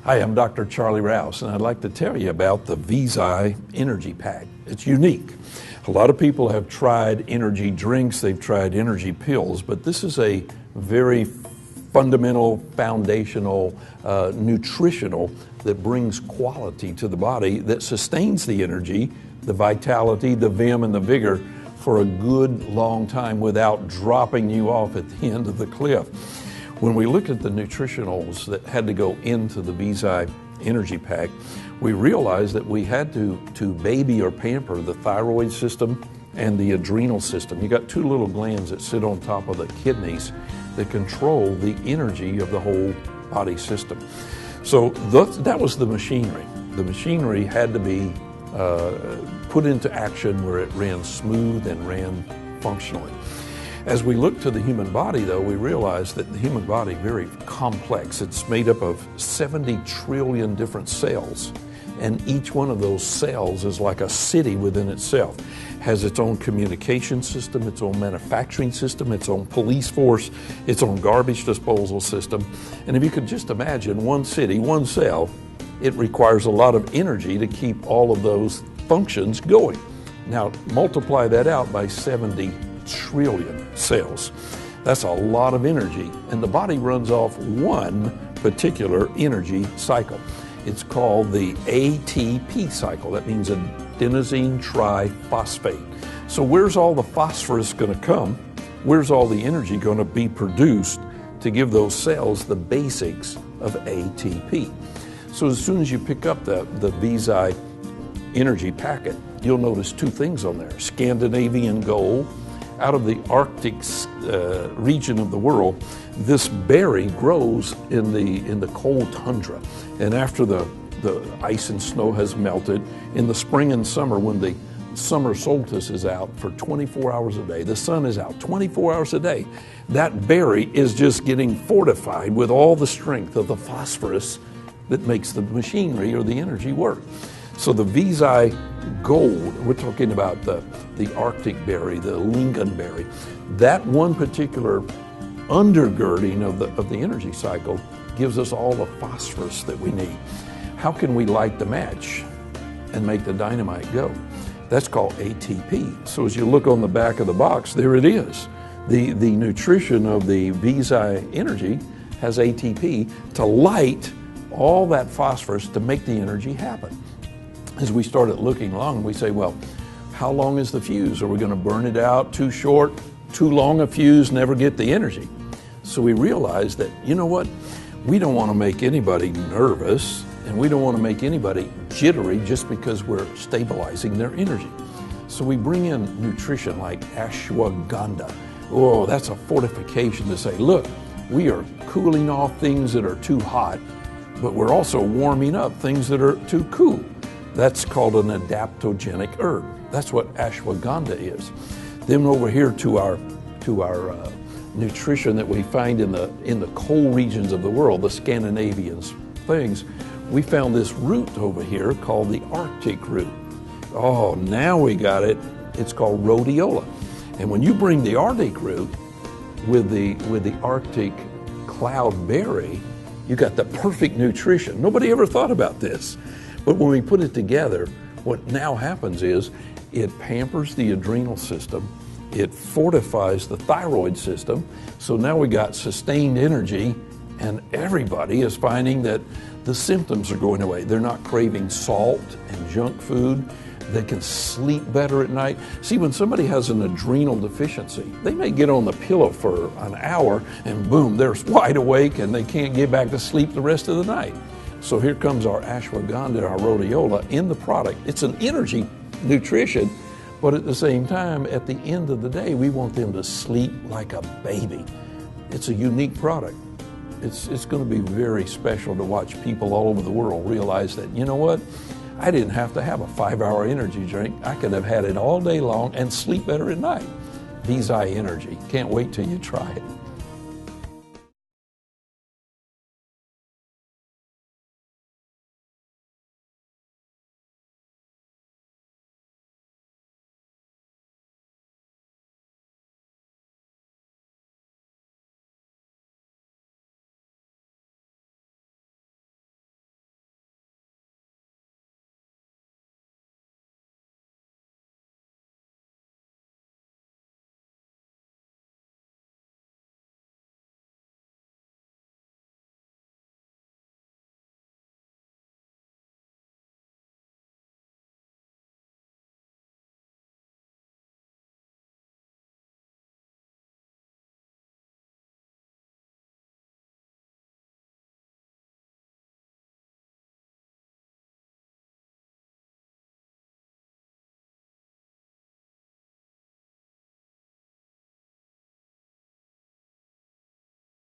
Hi, I'm Dr. Charlie Rouse, and I'd like to tell you about the VZI Energy Pack. It's unique. A lot of people have tried energy drinks, they've tried energy pills, but this is a very fundamental, foundational, nutritional that brings quality to the body, that sustains the energy, the vitality, the vim, and the vigor for a good long time without dropping you off at the end of the cliff. When we looked at the nutritionals that had to go into the VZI Energy Pack, we realized that we had to baby or pamper the thyroid system and the adrenal system. You got two little glands that sit on top of the kidneys that control the energy of the whole body system. So that was the machinery. The machinery had to be put into action where it ran smooth and ran functionally. As we look to the human body, though, we realize that the human body is very complex. It's made up of 70 trillion different cells, and each one of those cells is like a city within itself. Has its own communication system, its own manufacturing system, its own police force, its own garbage disposal system. And if you could just imagine one city, one cell, it requires a lot of energy to keep all of those functions going. Now, multiply that out by 70 trillion cells. That's a lot of energy, and the body runs off one particular energy cycle. It's called the ATP cycle. That means adenosine triphosphate. So where's all the phosphorus going to come? Where's all the energy going to be produced to give those cells the basics of ATP? So as soon as you pick up the VZI energy packet, you'll notice two things on there: Scandinavian gold. Out of the Arctic region of the world, this berry grows in the cold tundra. And after the ice and snow has melted, in the spring and summer, when the summer solstice is out for 24 hours a day, the sun is out 24 hours a day, that berry is just getting fortified with all the strength of the phosphorus that makes the machinery or the energy work. So the VZI gold, we're talking about the Arctic berry, the lingonberry, that one particular undergirding of the energy cycle gives us all the phosphorus that we need. How can we light the match and make the dynamite go? That's called ATP. So as you look on the back of the box, there it is. The nutrition of the VZI energy has ATP to light all that phosphorus to make the energy happen. As we started looking along, we say, well, how long is the fuse? Are we going to burn it out too short, too long a fuse, never get the energy? So we realized that, you know what? We don't want to make anybody nervous, and we don't want to make anybody jittery just because we're stabilizing their energy. So we bring in nutrition like ashwagandha. Oh, that's a fortification to say, look, we are cooling off things that are too hot, but we're also warming up things that are too cool. That's called an adaptogenic herb. That's what ashwagandha is. Then over here to our nutrition that we find in the cold regions of the world, the Scandinavian things, we found this root over here called the Arctic root. Oh, now we got it. It's called rhodiola. And when you bring the Arctic root with the Arctic cloudberry, you got the perfect nutrition. Nobody ever thought about this. But when we put it together, what now happens is it pampers the adrenal system, it fortifies the thyroid system, so now we got sustained energy, and everybody is finding that the symptoms are going away. They're not craving salt and junk food. They can sleep better at night. See, when somebody has an adrenal deficiency, they may get on the pillow for an hour and boom, they're wide awake and they can't get back to sleep the rest of the night. So here comes our ashwagandha, our rhodiola in the product. It's an energy nutrition, but at the same time, at the end of the day, we want them to sleep like a baby. It's a unique product. It's going to be very special to watch people all over the world realize that, you know what? I didn't have to have a 5-hour energy drink. I could have had it all day long and sleep better at night. VZI Energy. Can't wait till you try it.